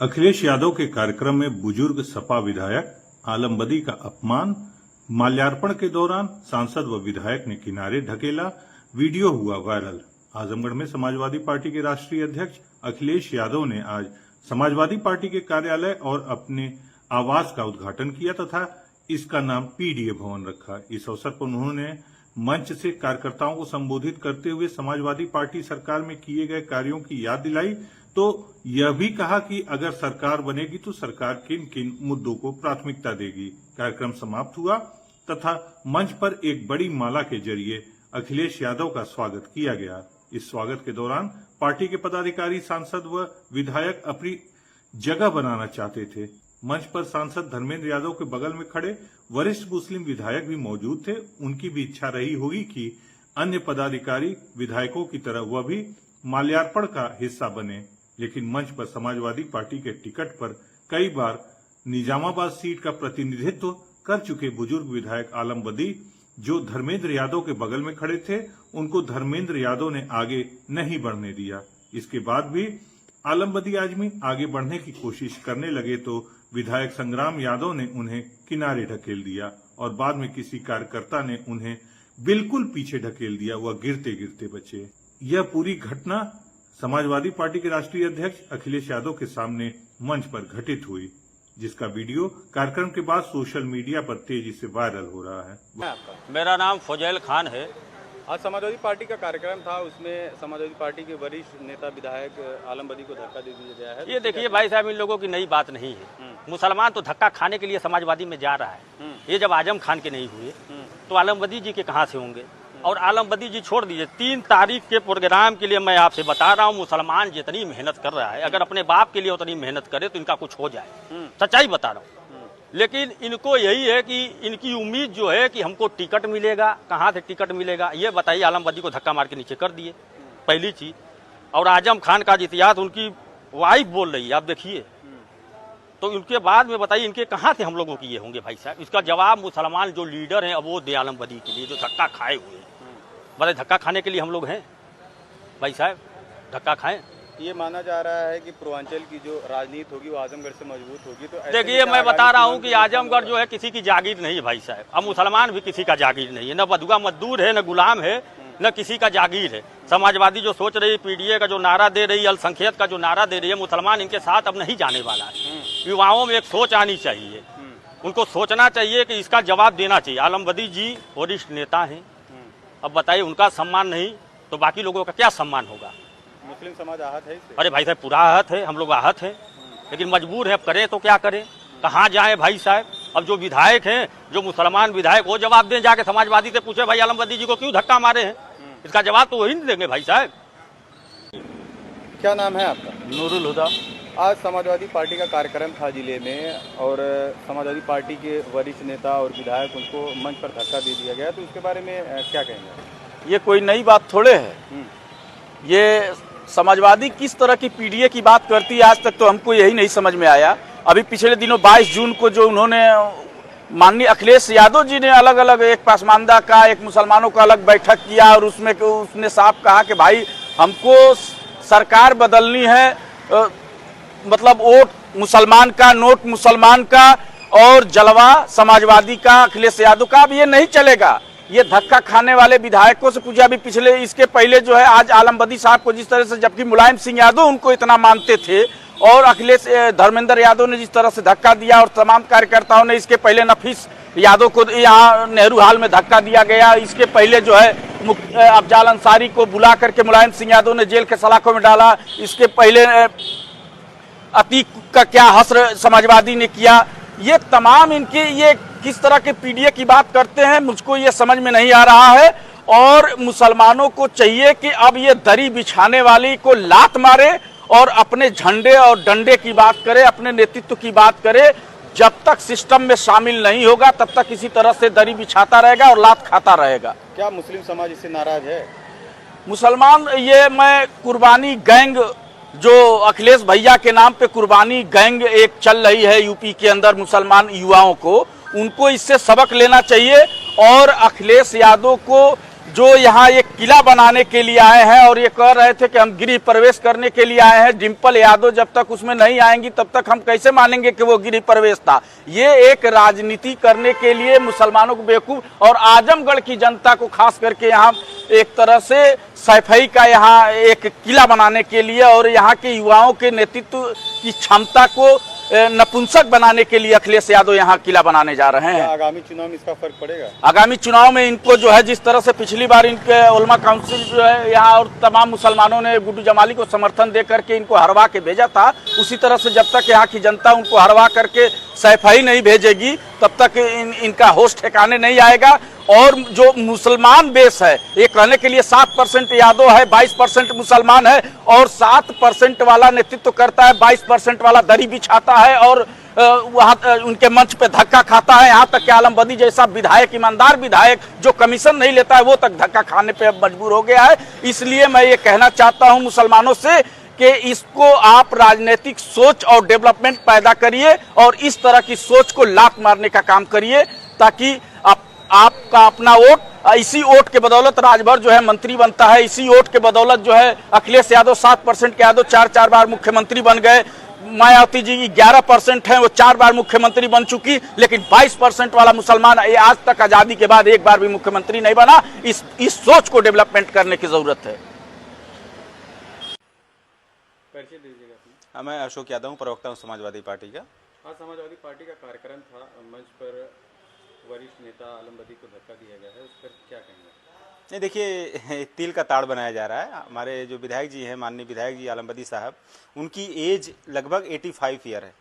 अखिलेश यादव के कार्यक्रम में बुजुर्ग सपा विधायक आलम बदी का अपमान, माल्यार्पण के दौरान सांसद व विधायक ने किनारे ढकेला, वीडियो हुआ वायरल। आजमगढ़ में समाजवादी पार्टी के राष्ट्रीय अध्यक्ष अखिलेश यादव ने आज समाजवादी पार्टी के कार्यालय और अपने आवास का उद्घाटन किया तथा इसका नाम पीडीए भवन रखा। इस अवसर पर उन्होंने मंच से कार्यकर्ताओं को संबोधित करते हुए समाजवादी पार्टी सरकार में किए गए कार्यों की याद दिलाई, तो यह भी कहा कि अगर सरकार बनेगी तो सरकार किन किन मुद्दों को प्राथमिकता देगी। कार्यक्रम समाप्त हुआ तथा मंच पर एक बड़ी माला के जरिए अखिलेश यादव का स्वागत किया गया। इस स्वागत के दौरान पार्टी के पदाधिकारी, सांसद व विधायक अपनी जगह बनाना चाहते थे। मंच पर सांसद धर्मेंद्र यादव के बगल में खड़े वरिष्ठ मुस्लिम विधायक भी मौजूद थे। उनकी भी इच्छा रही होगी कि अन्य पदाधिकारी विधायकों की तरह वह भी माल्यार्पण का हिस्सा बने, लेकिन मंच पर समाजवादी पार्टी के टिकट पर कई बार निजामाबाद सीट का प्रतिनिधित्व कर चुके बुजुर्ग विधायक आलम बदी, जो धर्मेंद्र यादव के बगल में खड़े थे, उनको धर्मेंद्र यादव ने आगे नहीं बढ़ने दिया। इसके बाद भी आलम बदी आजमी आगे बढ़ने की कोशिश करने लगे तो विधायक संग्राम यादव ने उन्हें किनारे ढकेल दिया और बाद में किसी कार्यकर्ता ने उन्हें बिल्कुल पीछे ढकेल दिया। वह गिरते गिरते बचे। यह पूरी घटना समाजवादी पार्टी के राष्ट्रीय अध्यक्ष अखिलेश यादव के सामने मंच पर घटित हुई, जिसका वीडियो कार्यक्रम के बाद सोशल मीडिया पर तेजी से वायरल हो रहा है। मेरा नाम फौजैल खान है। आज समाजवादी पार्टी का कार्यक्रम था, उसमें समाजवादी पार्टी के वरिष्ठ नेता विधायक आलम बदी को धक्का दे दिया गया है। ये देखिए भाई साहब, इन लोगों की नई बात नहीं है। मुसलमान तो धक्का खाने के लिए समाजवादी में जा रहा है। ये जब आजम खान के नहीं हुए तो आलम बदी जी के कहाँ से होंगे। और आलम बदी जी छोड़ दीजिए, 3 तारीख के प्रोग्राम के लिए मैं आपसे बता रहा हूँ, मुसलमान जितनी मेहनत कर रहा है, अगर अपने बाप के लिए उतनी मेहनत करे तो इनका कुछ हो जाए। सच्चाई बता रहा हूँ। लेकिन इनको यही है कि इनकी उम्मीद जो है कि हमको टिकट मिलेगा। कहाँ से टिकट मिलेगा ये बताइए। आलम बदी को धक्का मार के नीचे कर दिए, पहली चीज। और आजम खान का इतिहास उनकी वाइफ बोल रही है, आप देखिए। तो उनके बाद में बताइए इनके कहाँ से हम लोगों की ये होंगे भाई साहब। इसका जवाब मुसलमान जो लीडर हैं अब वो दे आलम बदी के लिए, जो धक्का खाए हुए हैं। बताइए, धक्का खाने के लिए हम लोग हैं भाई साहब, धक्का खाएं। ये माना जा रहा है कि पूर्वांचल की जो राजनीति होगी वो आजमगढ़ से मजबूत होगी। तो देखिए, मैं बता रहा हूँ कि आजमगढ़ जो है किसी की जागीर नहीं है भाई साहब। अब मुसलमान भी किसी का जागीर नहीं है, न बदुआ मजदूर है, न गुलाम है, न किसी का जागीर है। समाजवादी जो सोच रही है, पीडीए का जो नारा दे रही है, अल्पसंख्यक का जो नारा दे रही है, मुसलमान इनके साथ अब नहीं जाने वाला है। युवाओं में एक सोच आनी चाहिए, उनको सोचना चाहिए कि इसका जवाब देना चाहिए। आलम बदी जी वरिष्ठ नेता हैं, अब बताइए उनका सम्मान नहीं तो बाकी लोगों का क्या सम्मान होगा। मुस्लिम समाज आहत है इससे? अरे भाई साहब, पूरा आहत है, हम लोग आहत हैं, लेकिन मजबूर है। अब करें तो क्या करें, कहाँ जाएं भाई साहब। अब जो विधायक हैं, जो मुसलमान विधायक, वो जवाब दें। जाके समाजवादी से पूछे भाई आलम बदी जी को क्यों धक्का मारे हैं, इसका जवाब तो वही नहीं देंगे भाई साहब। क्या नाम है आपका? नूरुल हुदा। आज समाजवादी पार्टी का कार्यक्रम था जिले में और समाजवादी पार्टी के वरिष्ठ नेता और विधायक, उनको मंच पर धक्का दे दिया गया, तो इसके बारे में क्या कहेंगे? ये कोई नई बात थोड़े है। ये समाजवादी किस तरह की पीडीए की बात करती है, आज तक तो हमको यही नहीं समझ में आया। अभी पिछले दिनों 22 जून को जो उन्होंने माननीय अखिलेश यादव जी ने अलग अलग, एक पासमानदा का, एक मुसलमानों का अलग बैठक किया और उसमें उसने साफ कहा कि भाई हमको सरकार बदलनी है, मतलब वोट मुसलमान का, नोट मुसलमान का और जलवा समाजवादी का, अखिलेश यादव का। अब ये नहीं चलेगा। ये धक्का खाने वाले विधायकों से पूछा, अभी पिछले इसके पहले जो है आज आलम बदी साहब को जिस तरह से, जबकि मुलायम सिंह यादव उनको इतना मानते थे, और अखिलेश धर्मेंद्र यादव ने जिस तरह से धक्का दिया, और तमाम कार्यकर्ताओं ने, इसके पहले नफीस यादव को यहाँ नेहरू हाल में धक्का दिया गया, इसके पहले जो है अफजाल अंसारी को बुला करके मुलायम सिंह यादव ने जेल के सलाखों में डाला, इसके पहले अतीक का क्या हस्र समाजवादी ने किया। ये तमाम इनके ये किस तरह के पीडीए की बात करते हैं, मुझको ये समझ में नहीं आ रहा है। और मुसलमानों को चाहिए कि अब ये दरी बिछाने वाली को लात मारे और अपने झंडे और डंडे की बात करे, अपने नेतृत्व की बात करे। जब तक सिस्टम में शामिल नहीं होगा तब तक इसी तरह से दरी बिछाता रहेगा और लात खाता रहेगा। क्या मुस्लिम समाज इससे नाराज है? मुसलमान, ये मैं कुर्बानी गैंग, जो अखिलेश भैया के नाम पे कुर्बानी गैंग एक चल रही है यूपी के अंदर मुसलमान युवाओं को, उनको इससे सबक लेना चाहिए और अखिलेश यादव को जो यहाँ एक किला बनाने के लिए आए हैं और ये कह रहे थे कि हम गृह प्रवेश करने के लिए आए हैं। डिम्पल यादव जब तक उसमें नहीं आएंगी तब तक हम कैसे मानेंगे कि वो गृह प्रवेश था। ये एक राजनीति करने के लिए मुसलमानों को बेवकूफ और आजमगढ़ की जनता को खास करके यहाँ एक तरह से सफाई का यहाँ एक किला बनाने के लिए और यहाँ के युवाओं के नेतृत्व की क्षमता को नपुंसक बनाने के लिए अखिलेश यादव यहाँ किला बनाने जा रहे हैं। आगामी चुनाव में इसका फर्क पड़ेगा? आगामी चुनाव में इनको जो है जिस तरह से पिछली बार इनके उलमा काउंसिल जो है यहाँ और तमाम मुसलमानों ने गुड्डू जमाली को समर्थन दे करके इनको हरवा के भेजा था, उसी तरह से जब तक यहाँ की जनता उनको हरवा करके सफाई नहीं भेजेगी तब तक इनका होश ठिकाने नहीं आएगा। और जो मुसलमान बेस है, ये कहने के लिए 7% यादव है, 22% मुसलमान है और 7% वाला नेतृत्व करता है, 22% वाला दरी बिछाता है और वहाँ उनके मंच पे धक्का खाता है। यहाँ तक कि आलमबदी जैसा विधायक, ईमानदार विधायक जो कमीशन नहीं लेता है, वो तक धक्का खाने पे मजबूर हो गया है। इसलिए मैं ये कहना चाहता हूँ मुसलमानों से कि इसको आप राजनीतिक सोच और डेवलपमेंट पैदा करिए और इस तरह की सोच को लात मारने का काम करिए ताकि आपका अपना वोट, इसी वोट के बदौलत राजभर जो है मंत्री बनता है। इसी वोट के बदौलत जो है अखिलेश यादव 7% के यादव 4 बार मुख्यमंत्री बन गए। मायावती जी 11% हैं, वो 4 बार मुख्यमंत्री बन चुकी, लेकिन 22% वाला मुसलमान आज तक आजादी के बाद एक बार भी मुख्यमंत्री नहीं बना। इस सोच को डेवलपमेंट करने की जरूरत है। परिचय दीजिएगा अपना। मैं अशोक यादव हूँ, प्रवक्ता हूँ समाजवादी पार्टी का। आज समाजवादी पार्टी का कार्यक्रम था, मंच पर वरिष्ठ नेता आलमबदी को धक्का दिया गया है, उस पर क्या कहेंगे? नहीं, देखिए तिल का ताड़ बनाया जा रहा है। हमारे जो विधायक जी हैं, माननीय विधायक जी आलमबदी साहब, उनकी एज लगभग 85 ईयर है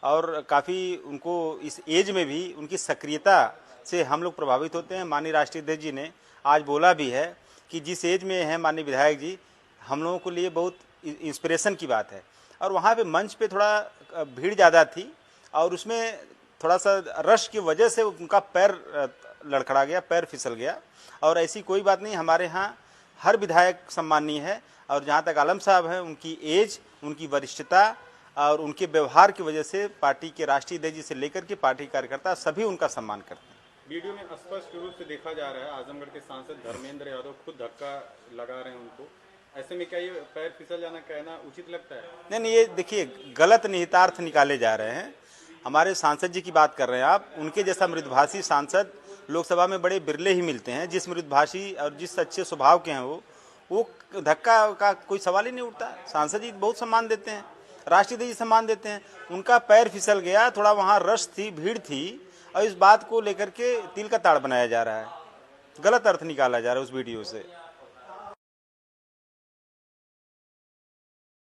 और काफ़ी उनको इस एज में भी उनकी सक्रियता से हम लोग प्रभावित होते हैं। माननीय राष्ट्रीय अध्यक्ष जी ने आज बोला भी है कि जिस एज में है माननीय विधायक जी, हम लोगों के लिए बहुत इंस्पिरेशन की बात है। और वहाँ पे मंच पे थोड़ा भीड़ ज़्यादा थी और उसमें थोड़ा सा रश की वजह से उनका पैर लड़खड़ा गया, पैर फिसल गया। और ऐसी कोई बात नहीं, हमारे यहाँ हर विधायक सम्मानीय है और जहाँ तक आलम साहब हैं, उनकी एज, उनकी वरिष्ठता और उनके व्यवहार की वजह से पार्टी के राष्ट्रीय अध्यक्ष जी से लेकर के पार्टी कार्यकर्ता सभी उनका सम्मान करते हैं। वीडियो में स्पष्ट रूप से देखा जा रहा है आजमगढ़ के सांसद धर्मेंद्र यादव खुद धक्का लगा रहे हैं उनको। ऐसे में क्या ये पैर फिसल जाना कहना उचित लगता है? नहीं, ये देखिए गलत निहितार्थ निकाले जा रहे हैं। हमारे सांसद जी की बात कर रहे हैं आप, उनके जैसा मृदुभाषी सांसद लोकसभा में बड़े बिरले ही मिलते हैं। जिस मृदुभाषी और जिस अच्छे स्वभाव के हैं वो धक्का का कोई सवाल ही नहीं उठता। सांसद जी बहुत सम्मान देते हैं, राष्ट्रीय जी सम्मान देते हैं। उनका पैर फिसल गया, थोड़ा वहाँ रश थी, भीड़ थी और इस बात को लेकर के तिल का ताड़ बनाया जा रहा है, गलत अर्थ निकाला जा रहा है उस वीडियो से।